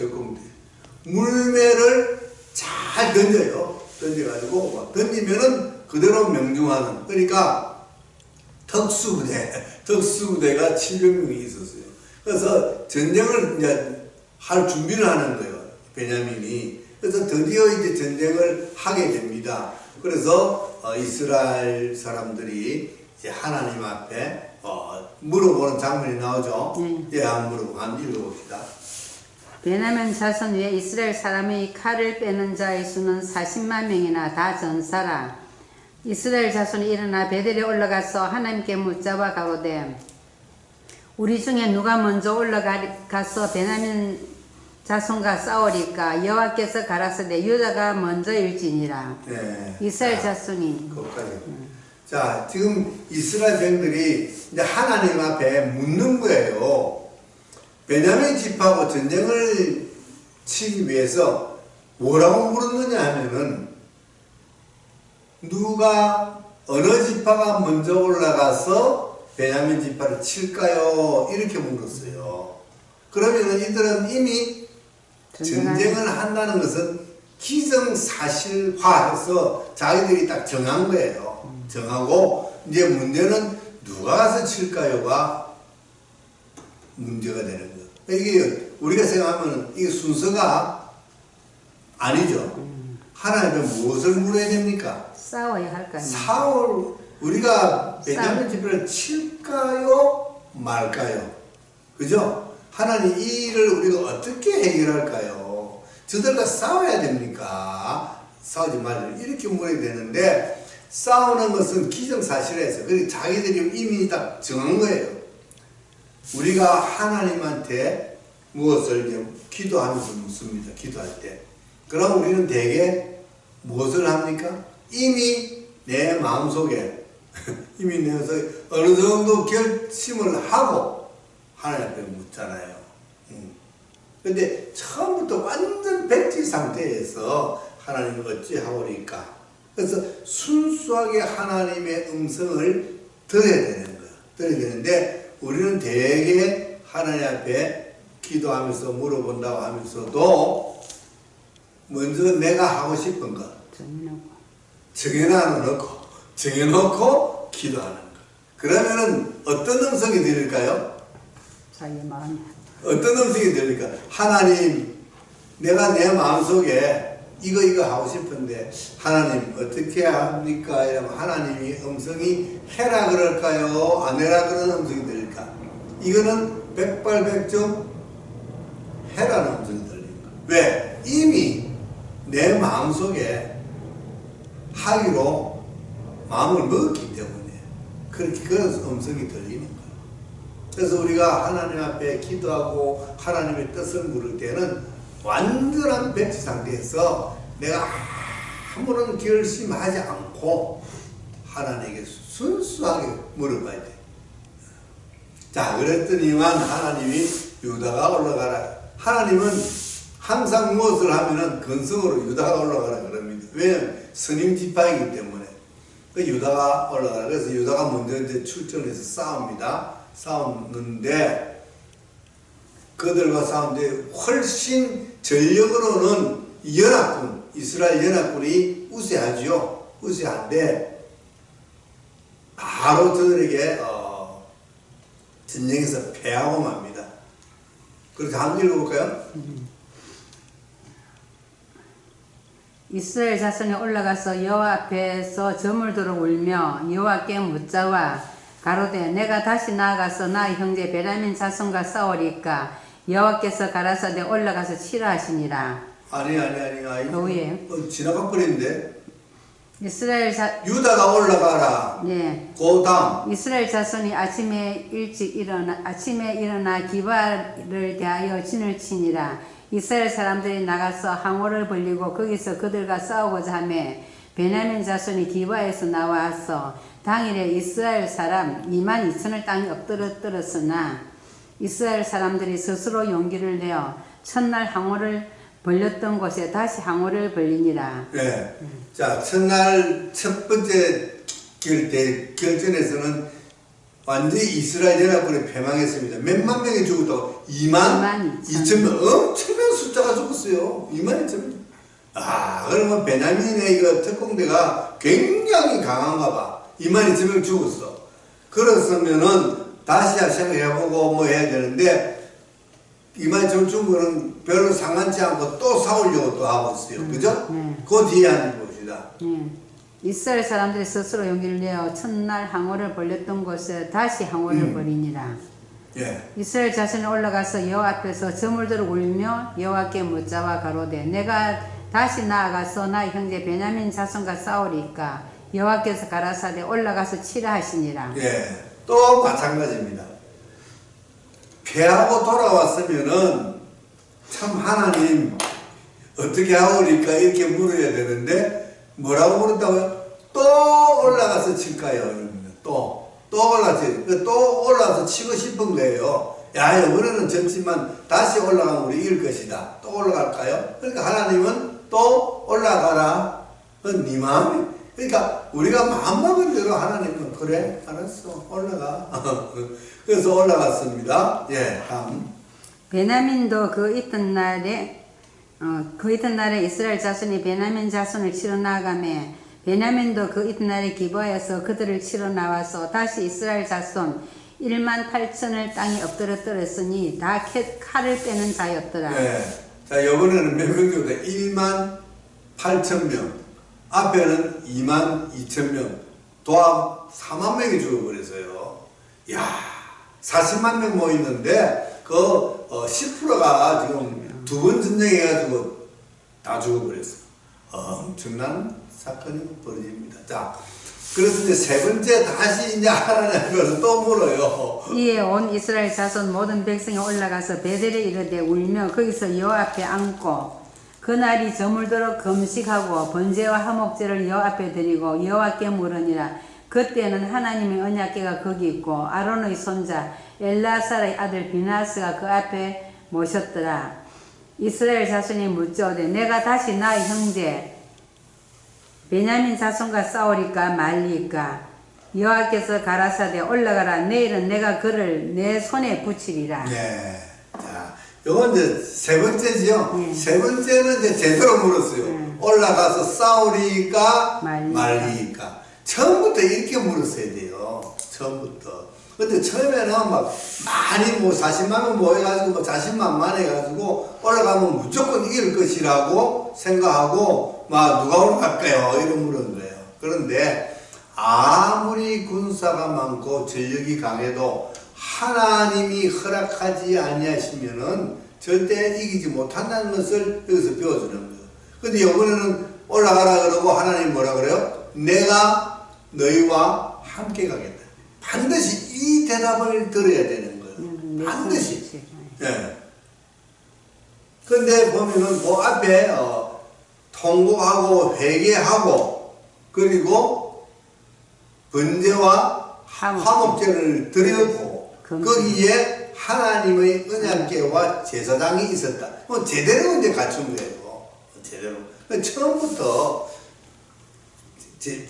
물매를 잘 던져요. 던져가지고 던지면은 그대로 명중하는. 그러니까 특수부대가 700명이 있었어요. 그래서 전쟁을 이제 할 준비를 하는 거예요. 베냐민이. 그래서 드디어 이제 전쟁을 하게 됩니다. 그래서 이스라엘 사람들이 이제 하나님 앞에 물어보는 장면이 나오죠. 예, 한번 물어보고 한번 읽어봅시다. 베냐민 자손 위에 이스라엘 사람의 칼을 빼는 자의 수는 40만 명이나 다 전사라. 이스라엘 자손이 일어나 베델에 올라가서 하나님께 묻자와 가로되 우리 중에 누가 먼저 올라가서 베냐민 자손과 싸우리까? 여호와께서 가라사대 유다가 먼저일지니라. 네. 이스라엘 자손이. 거기까지. 자, 지금 이스라엘 백성들이 이제 하나님 앞에 묻는 거예요. 베냐민 지파하고 전쟁을 치기 위해서 뭐라고 물었느냐 하면은 누가 어느 지파가 먼저 올라가서 베냐민 지파를 칠까요? 이렇게 물었어요. 그러면은 이들은 이미 전쟁을 한다는 것은 기정사실화해서 자기들이 딱 정한 거예요. 정하고 이제 문제는 누가 가서 칠까요가 문제가 되는 거예요. 이게 우리가 생각하면 이게 순서가 아니죠. 하나님은 무엇을 물어야 됩니까? 싸워야 할까요? 우리가 베냐민 지파를 칠까요? 말까요? 그죠? 하나님 이 일을 우리가 어떻게 해결할까요? 저들과 싸워야 됩니까? 싸우지 말자. 이렇게 물어야 되는데 싸우는 것은 기정사실에서 그리고 자기들이 이미 다 정한 거예요. 우리가 하나님한테 무엇을 기도하면서 묻습니다. 기도할 때. 그럼 우리는 대개 무엇을 합니까? 이미 내 마음속에 이미 내서 어느 정도 결심을 하고 하나님 앞에 묻잖아요. 근데 처음부터 완전 백지 상태에서 하나님을 어찌하오리까? 그래서 순수하게 하나님의 음성을 들어야 되는 거야. 들어야 되는데 우리는 되게 하나님 앞에 기도하면서 물어본다고 하면서도 먼저 내가 하고 싶은 거 정해놓고 기도하는 거. 그러면은 어떤 음성이 들릴까요? 자기의 마음에. 어떤 음성이 들릴까? 하나님, 내가 내 마음속에 이거 하고 싶은데 하나님 어떻게 합니까? 이러면 하나님이 음성이 해라 그럴까요? 안 해라 그런 음성이 들릴까? 이거는 백발백중 해라는 음성이 들립니다. 왜? 이미 내 마음속에 하기로 마음을 먹었기 때문에 그렇게 그런 음성이 들리는 거예요. 그래서 우리가 하나님 앞에 기도하고 하나님의 뜻을 물을 때는 완전한 백지 상태에서 내가 아무런 결심하지 않고 하나님에게 순수하게 물어봐야 돼. 자, 그랬더니만 하나님이 유다가 올라가라. 하나님은 항상 무엇을 하면은 근성으로 유다가 올라가라 그럽니다. 왜냐면 스님 지파이기 때문에. 그 유다가 올라가라. 그래서 유다가 먼저 이제 출전해서 싸웠는데 그들과 싸우는데 훨씬 전력으로는 연합군, 이스라엘 연합군이 우세하지요. 우세한데 바로 저들에게 전쟁에서 패하고 맙니다. 그렇게 한번 읽어볼까요? 이스라엘 자손이 올라가서 여호와 앞에서 저물도록 울며 여호와께 묻자와 가로되 내가 다시 나아가서 나의 형제 베냐민 자손과 싸우리까 여호와께서 가라사대 올라가서 치라 하시니라. 아니. 왜요? 지나가 버렸는데. 유다가 올라가라. 네. 그 다음. 이스라엘 자손이 아침에 일어나 기바를 대하여 진을 치니라. 이스라엘 사람들이 나가서 항오를 벌리고 거기서 그들과 싸우고자 하매 베냐민 자손이 기바에서 나와서 당일에 이스라엘 사람 22,000을 땅에 엎드렸으나 이스라엘 사람들이 스스로 용기를 내어 첫날 항오를 벌렸던 곳에 다시 항오를 벌리니라. 네. 자, 첫날 첫 번째 결전에서는 완전히 이스라엘 연합군이 패망했습니다. 몇만 명이 죽었다고? 22,000명. 엄청난 숫자가 죽었어요. 22,000명. 그러면 베냐민의 이거 특공대가 굉장히 강한가 봐. 22,000명 죽었어. 그렇으면은 다시 생각해보고 뭐 해야 되는데 22,000명 죽은 거는 별로 상한치 않고 또 싸우려고 또 하고 있어요. 그죠? 그 뒤에 한번 봅시다. 이스라엘 사람들이 스스로 용기를 내어 첫날 항오를 벌렸던 곳에 다시 항오를 벌이니라. 이스라엘 자손이 올라가서 여호와 앞에서 저물도록 울며 여호와께 묻자와 가로되 내가 다시 나아가서 나의 형제 베냐민 자손과 싸우리까 여호와께서 가라사대 올라가서 치라 하시니라. 또 마찬가지입니다. 패하고 돌아왔으면은 참 하나님 어떻게 하오리까 이렇게 물어야 되는데 뭐라고 물었다고요? 또 올라가서 칠까요? 또 올라가서 치고 싶은 거예요. 야, 이번에는 졌지만 다시 올라가면 우리 이길 것이다. 또 올라갈까요? 그러니까 하나님은 또 올라가라. 그건 네 마음이. 그러니까 우리가 마음먹은 대로 하나님은 그래 알았어 올라가. 그래서 올라갔습니다. 베냐민도 그 이튿날에 이스라엘 자손이 베냐민 자손을 치러 나가매 베냐민도 그 이튿날에 기브아에서 그들을 치러 나와서 다시 이스라엘 자손 18,000을 땅에 엎드렸으니 다 칼을 빼는 자였더라. 자, 이번에는 몇 명 정도? 18,000명. 앞에는 22,000명. 도합 4만 명이 죽어버렸어요. 야, 40만 명 모였는데 그 10%가 지금 두 번 전쟁해가지고 다 죽어버렸어. 엄청난 사건이 벌어집니다. 자, 그래서 이제 세 번째 다시 이제 하나님 앞에서 또 물어요. 이에 온 이스라엘 자손 모든 백성이 올라가서 베델에 이르되 울며 거기서 여호와 앞에 앉고 그날이 저물도록 금식하고 번제와 화목제를 여호와 앞에 드리고 여호와께 물으니라. 그때는 하나님의 언약궤가 거기 있고 아론의 손자 엘라사의 아들 비나스가 그 앞에 모셨더라. 이스라엘 자손이 묻자오되 내가 다시 나의 형제 베냐민 자손과 싸우리까 말리까? 여호와께서 가라사대 올라가라. 내일은 내가 그를 내 손에 붙이리라. 네. 자, 요건 이제 세 번째지요. 네. 세 번째는 이제 제대로 물었어요. 올라가서 싸우리까 말리까. 처음부터 이렇게 물었어야 돼요. 처음부터. 근데 처음에는 막 많이 뭐 40만 명 모여가지고 뭐 자신만만해가지고 올라가면 무조건 이길 것이라고 생각하고 막 누가 올라갈까요? 이런 물은 거예요. 그런데 아무리 군사가 많고 전력이 강해도 하나님이 허락하지 아니하시면은 절대 이기지 못한다는 것을 여기서 배워주는 거예요. 근데 이번에는 올라가라 그러고 하나님 뭐라 그래요? 내가 너희와 함께 가겠다. 반드시 이 대답을 들어야 되는 거예요. 반드시. 예. 근데 보면은 그 앞에 통곡하고 회개하고 그리고 번제와 화목제를 드리고 거기에 하나님의 언약궤와 제사장이 있었다. 뭐 제대로 이제 갖춘 거예요. 제대로. 처음부터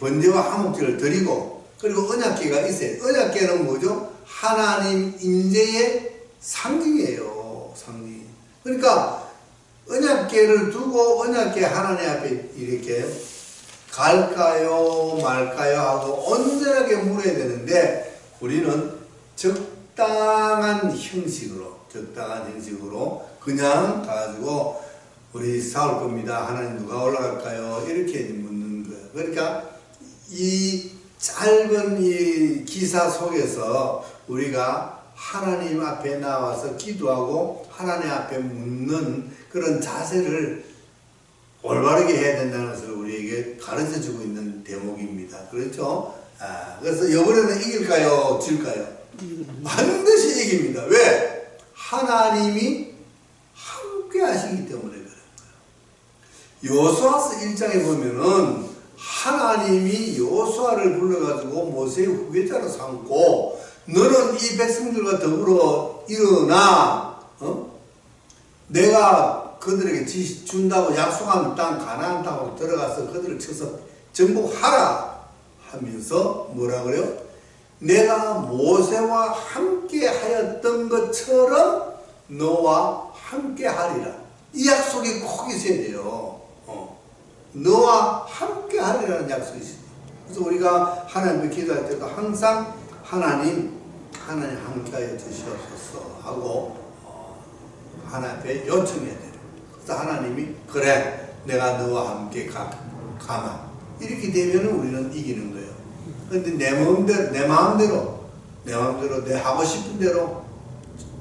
번제와 화목제를 드리고 그리고 언약궤가 있어요. 언약궤는 뭐죠? 하나님 임재의 상징이에요. 상징. 그러니까 언약궤를 두고 언약궤 하나님 앞에 이렇게 갈까요 말까요 하고 온전하게 물어야 되는데 우리는 적당한 형식으로 그냥 가지고 우리 싸울 겁니다. 하나님 누가 올라갈까요? 이렇게 묻는 거예요. 그러니까 이 짧은 이 기사 속에서 우리가 하나님 앞에 나와서 기도하고 하나님 앞에 묻는 그런 자세를 올바르게 해야 된다는 것을 우리에게 가르쳐주고 있는 대목입니다. 그렇죠? 그래서 이번에는 이길까요? 질까요? 반드시 이깁니다. 왜? 하나님이 함께 하시기 때문에 그런 거예요. 여호수아서 1장에 보면은 하나님이 여호수아를 불러가지고 모세의 후계자로 삼고 너는 이 백성들과 더불어 일어나 내가 그들에게 준다고 약속한 땅 가나안 땅으로 들어가서 그들을 쳐서 정복하라 하면서 뭐라 그래요? 내가 모세와 함께 하였던 것처럼 너와 함께 하리라. 이 약속이 꼭 있어야 돼요. 너와 함께 하리라는 약속이 있어요. 그래서 우리가 하나님께 기도할 때도 항상 하나님 함께 하여 주시옵소서 하고 하나님 앞에 요청해야 돼요. 그래서 하나님이 그래 내가 너와 함께 가마 이렇게 되면 우리는 이기는 거예요. 그런데 내 마음대로 내 하고 싶은 대로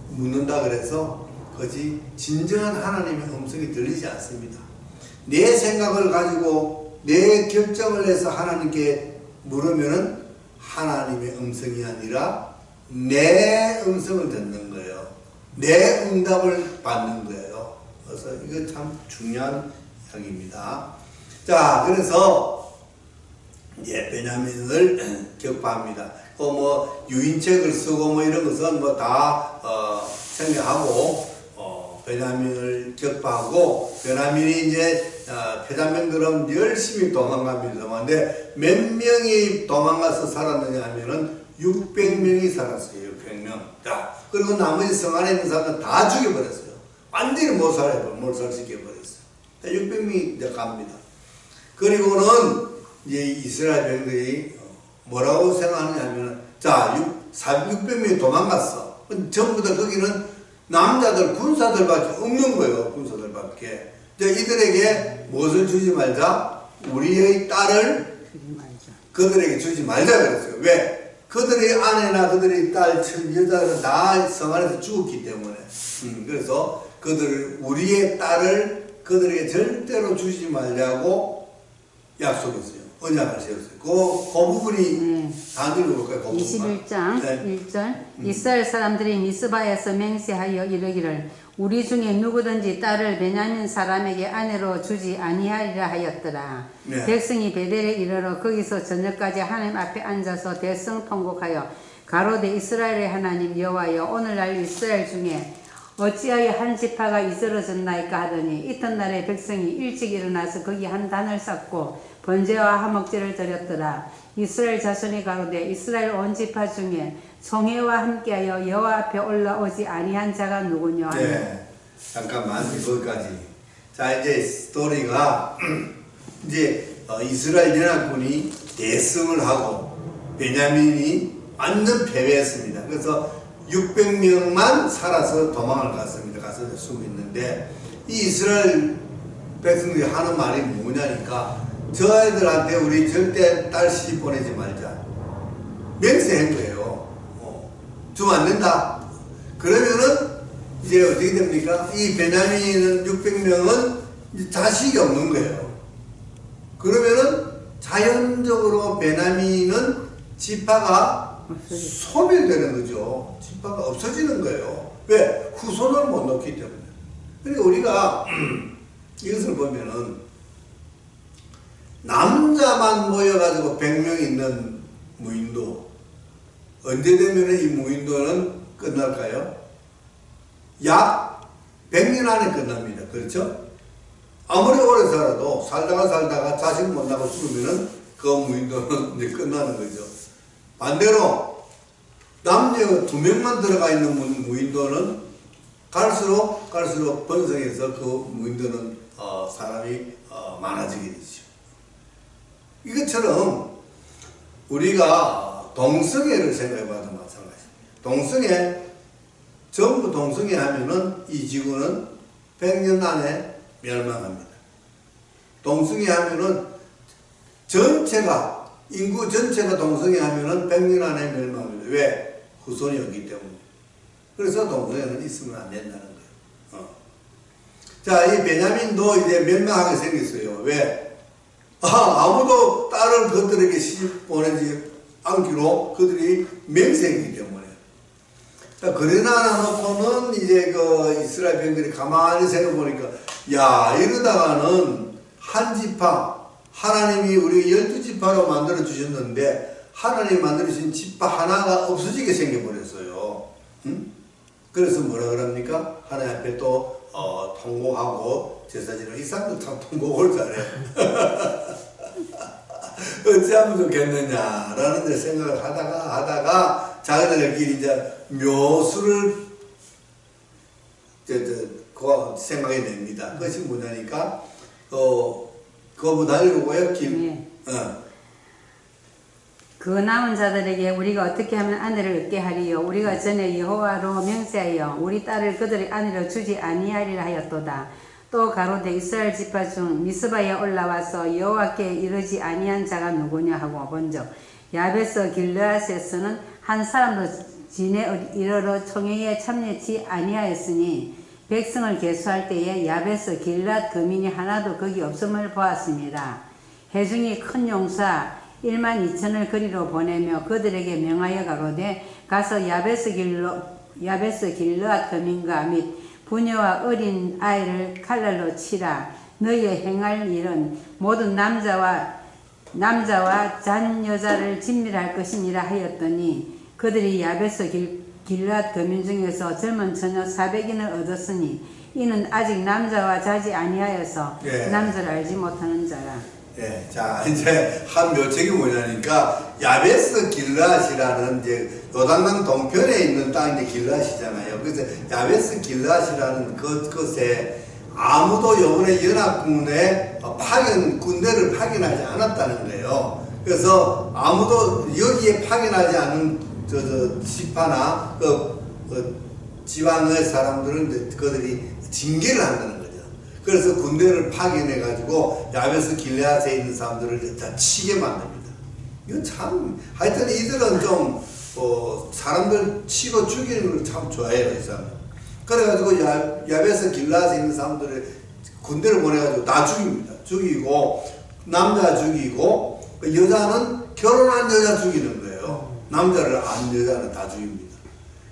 묻는다 그래서 그것이 진정한 하나님의 음성이 들리지 않습니다. 내 생각을 가지고 내 결정을 해서 하나님께 물으면은 하나님의 음성이 아니라 내 음성을 듣는 거예요. 내 응답을 받는 거예요. 그래서 이거 참 중요한 이야기입니다. 자, 그래서 베냐민을 격파합니다. 뭐 유인책을 쓰고 뭐 이런 것은 뭐 다 생략하고 베냐민을 격파하고 베냐민이 이제 패잔병들은 열심히 도망갑니다. 근데 몇 명이 도망가서 살았느냐 하면은 600명이 살았어요. 600명. 자, 그리고 나머지 성 안에 있는 사람들 다 죽여버렸어요. 완전히 몰살시켜버렸어요. 600명이 이제 갑니다. 그리고는 이제 이스라엘 병들이 뭐라고 생각하느냐 하면 자, 600명이 도망갔어. 전부 다 거기는 남자들, 군사들밖에 없는 거예요. 군사들밖에. 이들에게 무엇을 주지 말자? 우리의 딸을 그들에게 주지 말자 그랬어요. 왜? 그들의 아내나 그들의 딸, 여자들은 다 성 안에서 죽었기 때문에. 그래서 우리의 딸을 그들에게 절대로 주지 말자고 약속했어요. 언약을 세웠어요. 그 부분이 네. 다 읽어볼까요? 그 부분만. 21장 네. 1절 이스라엘 사람들이 미스바에서 맹세하여 이르기를 우리 중에 누구든지 딸을 베냐민 사람에게 아내로 주지 아니하리라 하였더라. 네. 백성이 베델에 이르러 거기서 저녁까지 하나님 앞에 앉아서 대성 통곡하여 가로되 이스라엘의 하나님 여호와여 오늘날 이스라엘 중에 어찌하여 한 지파가 이스러졌나이까 하더니 이튿날에 백성이 일찍 일어나서 거기 한 단을 쌓고 번제와 화목제를 드렸더라. 이스라엘 자손이 가로되 이스라엘 온 지파 중에 총회와 함께하여 여호와 앞에 올라오지 아니한 자가 누구냐 하니 네. 잠깐만 거기까지. 자 이제 스토리가 이제 이스라엘 연합군이 대승을 하고 베냐민이 완전 패배했습니다. 그래서 600명만 살아서 도망을 갔습니다. 가서 숨어 있는데 이 이스라엘 백성들이 하는 말이 뭐냐니까 저 아이들한테 우리 절대 딸 시집 보내지 말자. 맹세한 거예요. 주면 안 된다. 그러면은 이제 어떻게 됩니까? 이 베냐민은 600명은 자식이 없는 거예요. 그러면은 자연적으로 베냐민은 지파가 소멸되는 거죠. 지파가 없어지는 거예요. 왜? 후손을 못 놓기 때문에. 그러니까 우리가 이것을 보면은 남자만 모여가지고 100명 있는 무인도 언제 되면 이 무인도는 끝날까요? 약 100년 안에 끝납니다. 그렇죠? 아무리 오래 살아도 살다가 자식 못 낳고 죽으면은 그 무인도는 이제 끝나는 거죠. 반대로 남녀가 2명만 들어가 있는 무인도는 갈수록 번성해서 그 무인도는 사람이 많아지게 되죠. 이것처럼 우리가 동성애를 생각해봐도 마찬가지입니다. 동성애 전부 동성애 하면은 이 지구는 100년 안에 멸망합니다. 동성애 하면은 전체가 인구 전체가 동성애 하면은 100년 안에 멸망합니다. 왜? 후손이 없기 때문에. 그래서 동성애는 있으면 안 된다는 거예요. 자, 이 베냐민도 이제 멸망하게 생겼어요. 왜? 아무도 딸을 그들에게 시집 보내지 않기로 그들이 맹세했기 때문에. 자, 그러나 놓고는 이제 그 이스라엘 백성들이 가만히 생각해보니까, 야, 이러다가는 한 지파, 하나님이 우리 12지파로 만들어 주셨는데, 하나님이 만들어 주신 지파 하나가 없어지게 생겨버렸어요. 응? 그래서 뭐라 그럽니까? 하나님 앞에 또, 통곡하고 제사지는 이 사람도 참 통곡을 잘해. 어찌하면 좋겠느냐라는 데 생각을 하다가 자기들끼리 이제 묘수를 생각이 냅니다. 그것이 뭐냐니까 그거 다 읽어보고요. 네. 그 남은 자들에게 우리가 어떻게 하면 아내를 얻게 하리요? 우리가 전에 여호와로 명세하여 우리 딸을 그들의 아내로 주지 아니하리라 하였도다. 또 가로되 이스라엘 지파 중 미스바에 올라와서 여호와께 이르지 아니한 자가 누구냐 하고 본즉 야베스 길르앗에서는 한 사람도 진에 이르러 총회에 참여치 아니하였으니 백성을 계수할 때에 야베스 길르앗 거민이 하나도 거기 없음을 보았습니다. 회중이 큰 용사 1만 2천을 거리로 보내며 그들에게 명하여 가로되 가서 야베스 길르앗 거민과 및 부녀와 어린 아이를 칼날로 치라. 너희의 행할 일은 모든 남자와 잔 여자를 진멸할 것이니라 하였더니 그들이 야베스 길르앗 거민 중에서 젊은 처녀 400인을 얻었으니 이는 아직 남자와 자지 아니하여서 예. 남자를 알지 못하는 자라. 예, 자 이제 한 묘책이 뭐냐니까 야베스 길르앗이라는 이제 요단강 동편에 있는 땅이 이제 길르앗이잖아요. 그래서 야베스 길르앗이라는 그것에 아무도 이번에 연합군에 군대를 파견하지 않았다는 거예요. 그래서 아무도 여기에 파견하지 않은 지파나 지방의 사람들은 그들이 징계를 한다는 거죠. 그래서 군대를 파견해가지고 야베스 길르앗에 있는 사람들을 다 치게 만듭니다. 이건 참 하여튼 이들은 좀 사람들 치고 죽이는 걸 참 좋아해요. 이 사람. 그래가지고 야베스 길르앗에 있는 사람들을 군대를 보내가지고 다 죽입니다. 죽이고 남자 죽이고 그 여자는 결혼한 여자 죽이는 거예요. 남자를 안 여자는 다 죽입니다.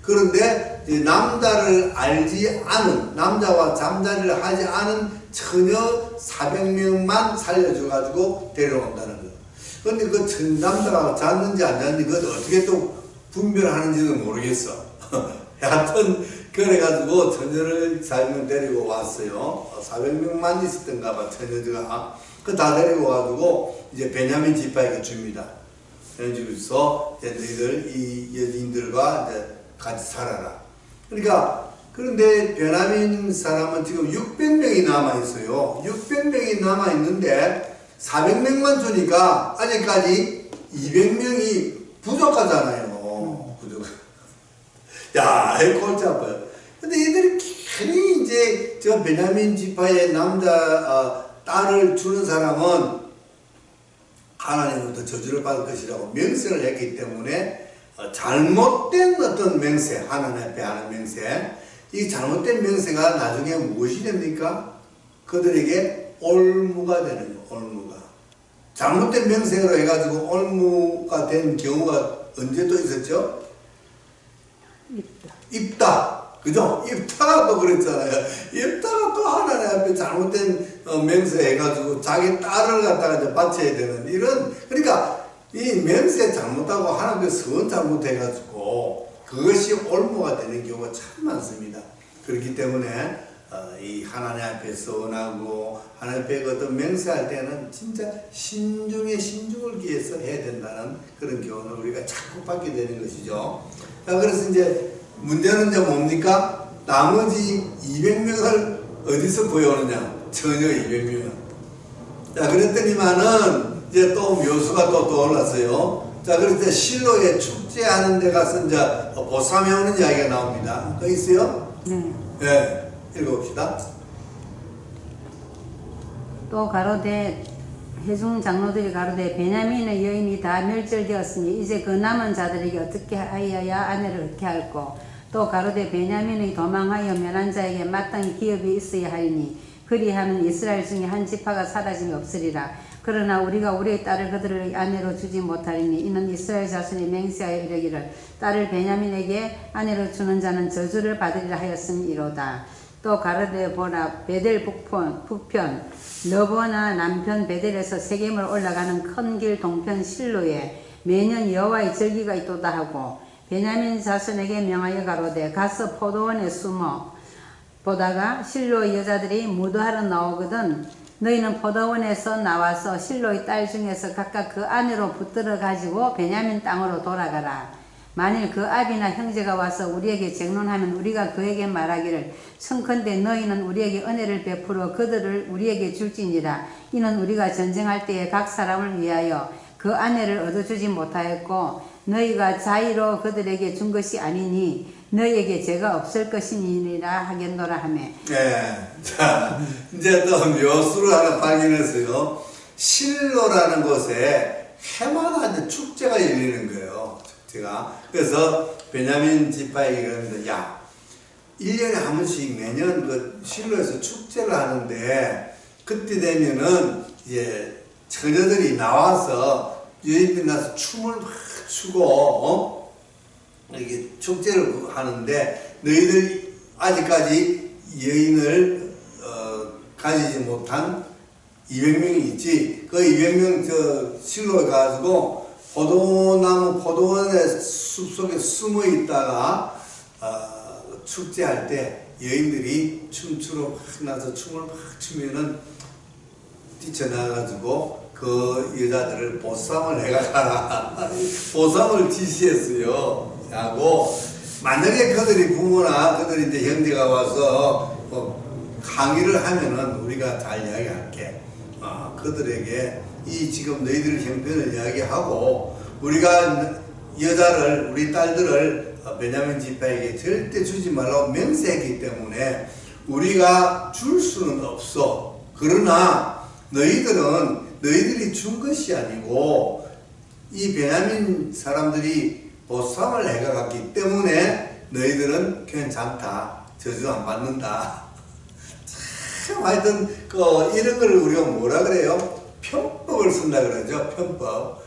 그런데 이제 남자를 알지 않은, 남자와 잠자리를 하지 않은 처녀 400명만 살려줘가지고 데려온다는 거예요. 그런데 그 남자가 잤는지 안 잤는지 그걸 어떻게 또 분별하는지는 모르겠어. 하여튼 그래가지고 처녀를 400명 데리고 왔어요. 400명만 있었던가 봐, 처녀들가. 그 다 데리고 와가지고 이제 베냐민 지파에게 줍니다. 그래서 이제 너희들 이 여인들과 이제 같이 살아라. 그러니까 그런데 베냐민 사람은 지금 600명이 남아 있어요. 600명이 남아 있는데 400명만 주니까 아직까지 200명이 부족하잖아요. 부족. 야, 골치 아파요. 근데 이들이 괜히 이제 저 베냐민 지파의 남자 딸을 주는 사람은 하나님으로부터 저주를 받을 것이라고 맹세를 했기 때문에 잘못된 어떤 맹세, 하나님 앞에 하는 맹세, 이 잘못된 맹세가 나중에 무엇이 됩니까? 그들에게 올무가 되는 거예요. 올무가. 잘못된 맹세로 해가지고 올무가 된 경우가 언제 또 있었죠? 입다. 그죠? 입다가 또 그랬잖아요. 입다가 또 하나님 앞에 잘못된 맹세 해가지고 자기 딸을 갖다가 이제 바쳐야 되는 이런, 그러니까 이 맹세 잘못하고 하나님께 선 잘못해가지고 그것이 올무가 되는 경우가 참 많습니다. 그렇기 때문에 이 하나님 앞에 선하고 하나님 앞에 어떤 맹세할 때는 진짜 신중에 신중을 기해서 해야 된다는 그런 교훈을 우리가 자꾸 받게 되는 것이죠. 자, 그래서 이제 문제는 이제 뭡니까? 나머지 200명을 어디서 구해오느냐? 처녀 200명을. 자, 그랬더니만은 이제 또 묘수가 또 떠올랐어요. 자, 그래서 실로에 축제하는 데 가서 이제 보쌈해 오는 이야기가 나옵니다. 또 있어요? 네. 읽어봅시다. 또 가로되 회중 장로들이 가로되 베냐민의 여인이 다 멸절되었으니 이제 그 남은 자들에게 어떻게 하여야 아내를 얻게 할꼬. 또 가로되 베냐민의 도망하여 면한 자에게 마땅히 기업이 있어야 하리니 그리하면 이스라엘 중에 한 지파가 사라짐이 없으리라. 그러나 우리가 우리의 딸을 그들의 아내로 주지 못하리니 이는 이스라엘 자손이 맹세하여 이르기를 딸을 베냐민에게 아내로 주는 자는 저주를 받으리라 하였음이로다. 또 가로되 보라 베델 북편 러버나 남편 베델에서 세겜을 올라가는 큰 길 동편 실로에 매년 여호와의 절기가 있도다 하고 베냐민 자손에게 명하여 가로되 가서 포도원에 숨어 보다가 실로의 여자들이 무도하러 나오거든 너희는 포도원에서 나와서 실로의 딸 중에서 각각 그 아내로 붙들어 가지고 베냐민 땅으로 돌아가라. 만일 그 아비나 형제가 와서 우리에게 쟁론하면 우리가 그에게 말하기를 청컨대 너희는 우리에게 은혜를 베풀어 그들을 우리에게 줄지니라. 이는 우리가 전쟁할 때에 각 사람을 위하여 그 아내를 얻어주지 못하였고 너희가 자의로 그들에게 준 것이 아니니 너희에게 죄가 없을 것이니라 하겠노라 하며. 네. 자, 이제 또 묘수를 하나 발견했어요. 실로라는 곳에 해마다 이제 축제가 열리는 거예요. 축제가. 그래서 베냐민 지파에게 그러는데, 야, 1년에 한 번씩 매년 그 실로에서 축제를 하는데, 그때 되면은 이제 처녀들이 나와서 여인들이 나서 춤을 막 추고, 이렇게 축제를 하는데, 너희들 아직까지 여인을 가지지 못한 200명이 있지. 그 200명 저 실로에 가지고 포도원의 숲속에 숨어 있다가 축제할 때 여인들이 춤추러 막 나서 춤을 막 추면은 뛰쳐나가지고 그 여자들을 보쌈을 해가라. 보쌈을 지시했어요. 하고, 만약에 그들이 부모나 그들이 이제 형제가 와서 강의를 하면은 우리가 잘 이야기할게. 그들에게 이 지금 너희들 형편을 이야기하고 우리가 여자를, 우리 딸들을 베냐민 지파에게 절대 주지 말라고 맹세했기 때문에 우리가 줄 수는 없어. 그러나 너희들이 준 것이 아니고 이 베냐민 사람들이 보쌈을 해가갔기 때문에 너희들은 괜찮다. 저주 안 받는다. 참 하여튼 이런 걸 우리가 뭐라 그래요? 편법을 쓴다 그러죠. 편법.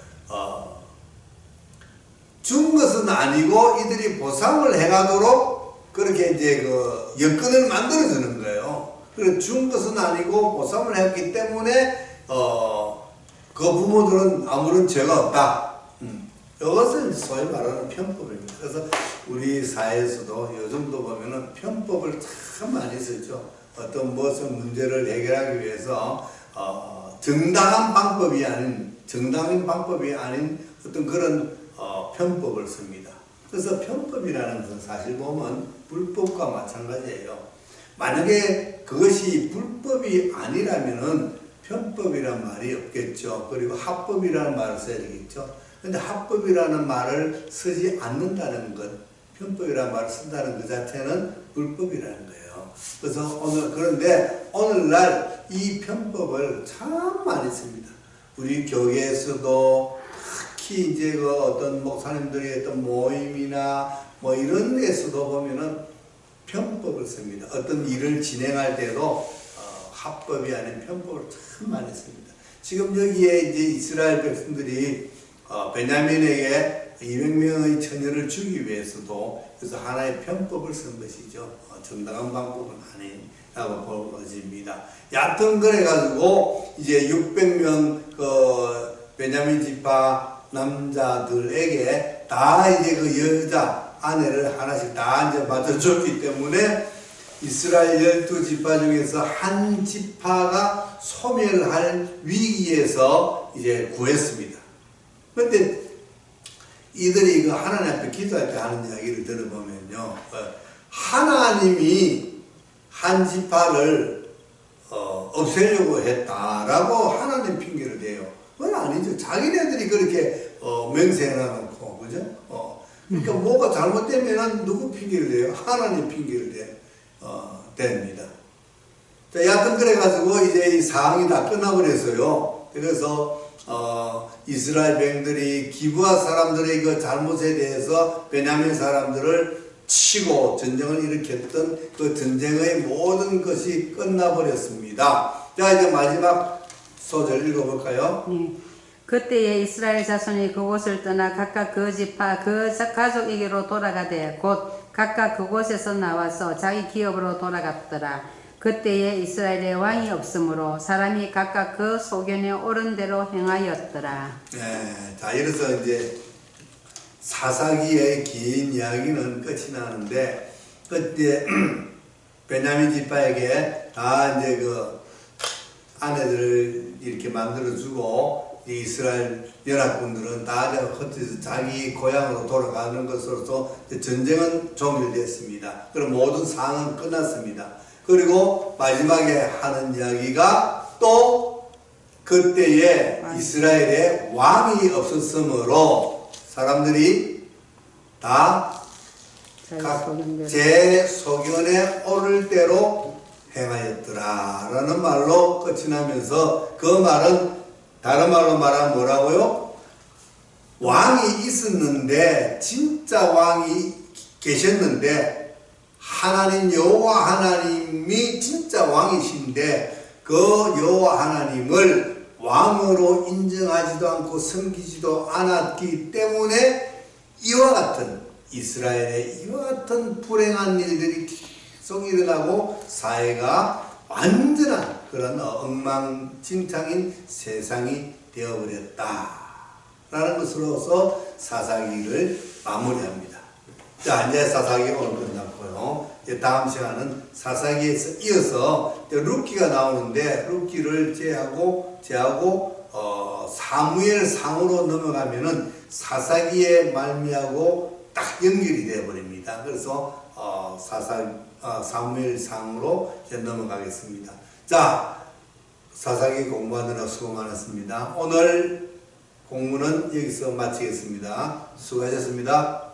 준 것은 아니고 이들이 보상을 해가도록 그렇게 이제 그 여건을 만들어주는 거예요. 그래서 준 것은 아니고 보상을 했기 때문에 그 부모들은 아무런 죄가 없다. 이것은 소위 말하는 편법입니다. 그래서 우리 사회에서도 요즘도 보면은 편법을 참 많이 쓰죠. 어떤 무슨 문제를 해결하기 위해서 정당한 방법이 아닌 어떤 그런 편법을 씁니다. 그래서 편법이라는 것은 사실 보면 불법과 마찬가지예요. 만약에 그것이 불법이 아니라면은 편법이란 말이 없겠죠. 그리고 합법이라는 말을 써야 되겠죠. 근데 합법이라는 말을 쓰지 않는다는 것, 편법이라는 말을 쓴다는 것 자체는 불법이라는 거예요. 그래서 그런데 오늘날 이 편법을 참 많이 씁니다. 우리 교회에서도 특히 이제 그 어떤 목사님들의 어떤 모임이나 뭐 이런 데서도 보면은 편법을 씁니다. 어떤 일을 진행할 때도 합법이 아닌 편법을 참 많이 씁니다. 지금 여기에 이제 이스라엘 백성들이 베냐민에게 200명의 처녀를 주기 위해서도 그래서 하나의 편법을 쓴 것이죠. 정당한 방법은 아니라고 보여집니다. 여하튼 그래가지고 이제 600명 그 베냐민 지파 남자들에게 다 이제 그 여자 아내를 하나씩 다 이제 맞춰줬기 때문에 이스라엘 12지파 중에서 한 지파가 소멸할 위기에서 이제 구했습니다. 그런데 이들이 그 하나님 앞에 기도할 때 하는 이야기를 들어보면요, 하나님이 한 지파를 없애려고 했다라고 하나님 핑계를 대요. 그건 아니죠. 자기네들이 그렇게 맹세해놓고, 그죠? 그러니까 뭐가 잘못되면 누구 핑계를 대요? 하나님 핑계를 됩니다. 자, 여하튼 그래가지고 이제 이 상황이 다 끝나버렸어요. 그래서 이스라엘 백성들이 기브아 사람들의 그 잘못에 대해서 베냐민 사람들을 치고 전쟁을 일으켰던 그 전쟁의 모든 것이 끝나버렸습니다. 자, 이제 마지막 소절 읽어볼까요? 네. 그때에 이스라엘 자손이 그곳을 떠나 각각 그 지파 그 가족에게로 돌아가되 곧 각각 그곳에서 나와서 자기 기업으로 돌아갔더라. 그때에 이스라엘에 왕이 없으므로 사람이 각각 그 소견에 옳은 대로 행하였더라. 네, 자, 이래서 이제 사사기의 긴 이야기는 끝이 나는데 그때 베냐민 지파에게 다 이제 그 아내들을 이렇게 만들어주고 이스라엘 연합군들은 다 흩어져서 자기 고향으로 돌아가는 것으로서 전쟁은 종료됐습니다. 그럼 모든 상황은 끝났습니다. 그리고 마지막에 하는 이야기가 또 그때에 이스라엘에 왕이 없었으므로 사람들이 다 각 제 소견에 오를 대로 행하였더라 라는 말로 끝이 나면서 그 말은 다른 말로 말하면 뭐라고요? 왕이 있었는데 진짜 왕이 계셨는데 하나님 여호와 하나님이 진짜 왕이신데 그 여호와 하나님을 왕으로 인정하지도 않고 섬기지도 않았기 때문에 이와 같은 이스라엘의 이와 같은 불행한 일들이 계속 일어나고 사회가 완전한 그런 엉망진창인 세상이 되어버렸다 라는 것으로서 사사기를 마무리합니다. 자, 이제 사사기 오늘 끝났고요. 이제 다음 시간은 사사기에서 이어서 룻기가 나오는데 룻기를 제하고 사무엘 상으로 넘어가면은 사사기에 말미하고 딱 연결이 되어 버립니다. 그래서 사무엘 상으로 이제 넘어가겠습니다. 자, 사사기 공부하느라 수고 많았습니다. 오늘 공부는 여기서 마치겠습니다. 수고하셨습니다.